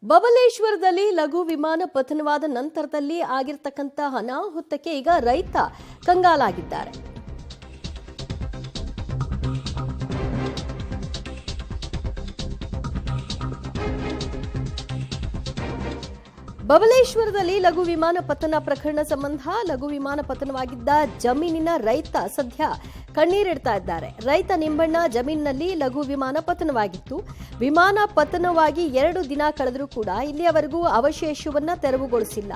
ಬಬಲೇಶ್ವರದಲ್ಲಿ ಲಘು ವಿಮಾನ ಪತನವಾದ ನಂತರದಲ್ಲಿ ಆಗಿರತಕ್ಕಂತ ಅನಾಹುತಕ್ಕೆ ಈಗ ರೈತ ಕಂಗಾಲಾಗಿದ್ದಾರೆ. ಬಬಲೇಶ್ವರದಲ್ಲಿ ಲಘು ವಿಮಾನ ಪತನ ಪ್ರಕರಣ ಸಂಬಂಧ ಲಘು ವಿಮಾನ ಪತನವಾಗಿದ್ದ ಜಮೀನಿನ ರೈತ ಸದ್ಯ ಕಣ್ಣೀರಿಡ್ತಾ ಇದ್ದಾರೆ. ರೈತ ನಿಂಬಣ್ಣ ಜಮೀನಿನಲ್ಲಿ ಲಘು ವಿಮಾನ ಪತನವಾಗಿತ್ತು. ವಿಮಾನ ಪತನವಾಗಿ 2 ದಿನ ಕಳೆದರೂ ಕೂಡ ಇಲ್ಲಿಯವರೆಗೂ ಅವಶೇಷವನ್ನ ತೆರವುಗೊಳಿಸಿಲ್ಲ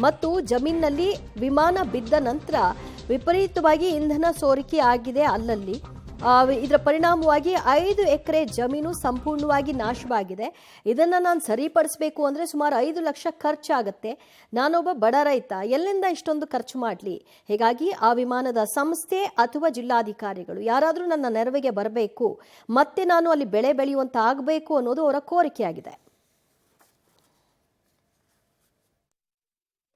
ಮತ್ತು ಜಮೀನಿನಲ್ಲಿ ವಿಮಾನ ಬಿದ್ದ ನಂತರ ವಿಪರೀತವಾಗಿ ಇಂಧನ ಸೋರಿಕೆ ಆಗಿದೆ. ಅಲ್ಲಲ್ಲಿ ಇದರ ಪರಿಣಾಮವಾಗಿ 5 ಎಕರೆ ಜಮೀನು ಸಂಪೂರ್ಣವಾಗಿ ನಾಶವಾಗಿದೆ. ಇದನ್ನ ನಾನು ಸರಿಪಡಿಸಬೇಕು ಅಂದ್ರೆ ಸುಮಾರು 5 ಲಕ್ಷ ಖರ್ಚಾಗುತ್ತೆ. ನಾನೊಬ್ಬ ಬಡ ರೈತ, ಎಲ್ಲಿಂದ ಇಷ್ಟೊಂದು ಖರ್ಚು ಮಾಡಲಿ? ಹೀಗಾಗಿ ಆ ವಿಮಾನದ ಸಂಸ್ಥೆ ಅಥವಾ ಜಿಲ್ಲಾಧಿಕಾರಿಗಳು ಯಾರಾದರೂ ನನ್ನ ನೆರವಿಗೆ ಬರಬೇಕು, ಮತ್ತೆ ನಾನು ಅಲ್ಲಿ ಬೆಳೆ ಬೆಳೆಯುವಂತ ಆಗಬೇಕು ಅನ್ನೋದು ಅವರ ಕೋರಿಕೆಯಾಗಿದೆ.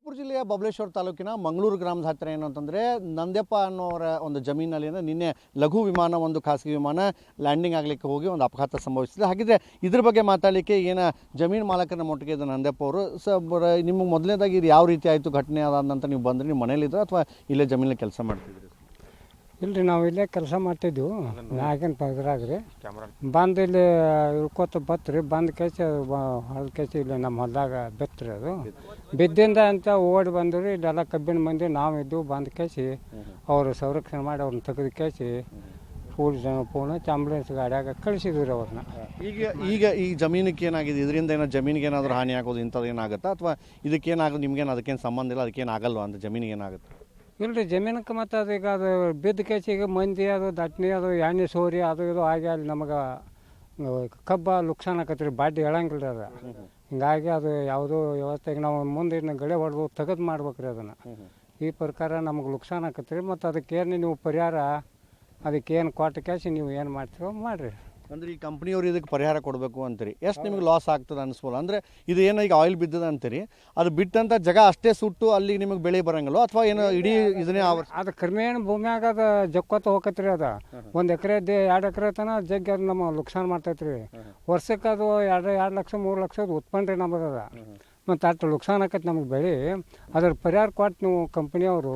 ಚಿತ್ರದುರ್ಗ ಜಿಲ್ಲೆಯ ಬಬಲೇಶ್ವರ ತಾಲೂಕಿನ ಮಂಗಳೂರು ಗ್ರಾಮದ ಹತ್ತಿರ ಏನು ಅಂತಂದರೆ ನಂದ್ಯಪ್ಪ ಅನ್ನೋರ ಒಂದು ಜಮೀನಲ್ಲಿ ನಿನ್ನೆ ಲಘು ವಿಮಾನ, ಒಂದು ಖಾಸಗಿ ವಿಮಾನ ಲ್ಯಾಂಡಿಂಗ್ ಆಗಲಿಕ್ಕೆ ಹೋಗಿ ಒಂದು ಅಪಘಾತ ಸಂಭವಿಸಿದೆ. ಹಾಗಿದ್ರೆ ಇದ್ರ ಬಗ್ಗೆ ಮಾತಾಡಲಿಕ್ಕೆ ಏನು ಜಮೀನು ಮಾಲಕರ ಮೊಟ್ಟಿಗೆ ಇದ್ದ ನಂದ್ಯಪ್ಪ ಅವರು, ನಿಮಗೆ ಮೊದಲನೇದಾಗಿ ಇದು ಯಾವ ರೀತಿ ಆಯಿತು ಘಟನೆ ಆದ ನಂತರ ನೀವು ಬಂದ್ರಿ, ನೀವು ಮನೇಲಿದ್ರೆ ಅಥವಾ ಇಲ್ಲೇ ಜಮೀನಲ್ಲಿ ಕೆಲಸ ಮಾಡ್ತಿದ್ರಿ? ಇಲ್ರಿ, ನಾವು ಇಲ್ಲೇ ಕೆಲಸ ಮಾಡ್ತಿದ್ವು. ನಾಗೇನು ಪಗರಾಗ್ರಿ ಬಂದು ಇಲ್ಲಿ ಇಳ್ಕೊತ ಬತ್ರಿ. ಬಂದು ಕೇಸಿ ಹೊಲದ ಕೇಸಿ ಇಲ್ಲಿ ನಮ್ಮ ಹೊಲದಾಗ ಬಿತ್ತರಿ. ಅದು ಬಿದ್ದಿಂದ ಅಂತ ಓಡಿ ಬಂದ್ರಿ. ಇಲ್ಲೆಲ್ಲ ಕಬ್ಬಿನ ಮಂದಿ ನಾವು ಇದ್ದು ಬಂದು ಕೇಸಿ ಅವರು ಸಂರಕ್ಷಣೆ ಮಾಡಿ ಅವ್ರನ್ನ ತೆಗೆದು ಕೇಸಿ ಫೋನ್ ಆಂಬುಲೆನ್ಸ್ ಗಾಡಿಯಾಗ ಕಳಿಸಿದ್ವಿ ಅವ್ರನ್ನ. ಈಗ ಈ ಜಮೀನಿಗೆ ಏನಾಗಿದೆ? ಇದರಿಂದ ಏನೋ ಜಮೀನಿಗೆ ಏನಾದರೂ ಹಾನಿ ಆಗೋದು ಇಂಥದ್ದು ಏನಾಗುತ್ತಾ ಅಥವಾ ಇದಕ್ಕೇನಾಗೋದು? ನಿಮ್ಗೇನು ಅದಕ್ಕೇನು ಸಂಬಂಧ ಇಲ್ಲ, ಅದಕ್ಕೇನು ಆಗಲ್ವಾ ಅಂತ? ಜಮೀನಿಗೆ ಏನಾಗುತ್ತೆ? ಇಲ್ರಿ, ಜಮೀನಕ್ಕೆ ಮತ್ತು ಅದೀಗ ಅದು ಬಿದ್ದ ಕೇಸಿಗೆ ಮಂದಿ ಅದು ದಟ್ನಿ ಅದು ಎಣ್ಣೆ ಸೋರಿ ಅದು ಇದು ಆಗಿ ಅಲ್ಲಿ ನಮಗೆ ಕಬ್ಬ ಲುಕ್ಸಾನ್ ಆಕತ್ರಿ. ಬಾಡಿ ಹೇಳಂಗಿಲ್ಲ ಅದು. ಹಿಂಗಾಗಿ ಅದು ಯಾವುದೋ ವ್ಯವಸ್ಥೆಗೆ ನಾವು ಮುಂದೆ ಇನ್ನು ಗಳೆ ಹೊಡೆದು ತೆಗೆದು ಮಾಡ್ಬೇಕ್ರಿ ಅದನ್ನು. ಈ ಪ್ರಕಾರ ನಮಗೆ ಲುಕ್ಸಾನ್ ಆಕತ್ರಿ. ಮತ್ತು ಅದಕ್ಕೇನು ನೀವು ಪರಿಹಾರ ಅದಕ್ಕೇನು ಕೊಟ್ಟ ಕೇಸಿ ನೀವು ಏನು ಮಾಡ್ತೀರೋ ಮಾಡಿರಿ. ಅಂದರೆ ಈ ಕಂಪ್ನಿಯವ್ರು ಇದಕ್ಕೆ ಪರಿಹಾರ ಕೊಡಬೇಕು ಅಂತೀರಿ. ಎಷ್ಟು ನಿಮ್ಗೆ ಲಾಸ್ ಆಗ್ತದೆ ಅನಿಸ್ಬೋಲ್ಲ? ಅಂದರೆ ಇದು ಏನೋ ಈಗ ಆಯಿಲ್ ಬಿದ್ದದ ಅಂತೀರಿ, ಅದು ಬಿಟ್ಟಂಥ ಜಾಗ ಅಷ್ಟೇ ಸುಟ್ಟು ಅಲ್ಲಿ ನಿಮಗೆ ಬೆಳೆ ಬರಂಗಲ್ಲ ಅಥವಾ ಏನೋ ಇಡೀ ಇದನ್ನೇ ಅದು ಕ್ರಮೇಣ ಭೂಮಿಯಾಗ ಅದು ಜಕ್ಕೊತ್ತ ಹೋಗತ್ರಿ. ಅದು 1 ಎಕರೆ 2 ಎಕರೆ ತನಕ ಜಗ್ಗಿ ಅದು ನಮ್ಮ ಲುಕ್ಸಾನ್ ಮಾಡ್ತೈತ್ರಿ. ವರ್ಷಕ್ಕೆ ಅದು 2 ಲಕ್ಷ 3 ಲಕ್ಷದ ಉತ್ಪನ್ನ ರೀ ನಮ್ಮದು. ಮತ್ತು ಅಷ್ಟು ಲುಕ್ಸಾನ್ ಆಕೈತಿ ನಮಗೆ ಬೆಳೆ. ಅದ್ರ ಪರಿಹಾರ ಕೊಟ್ಟು ನೀವು ಕಂಪ್ನಿಯವರು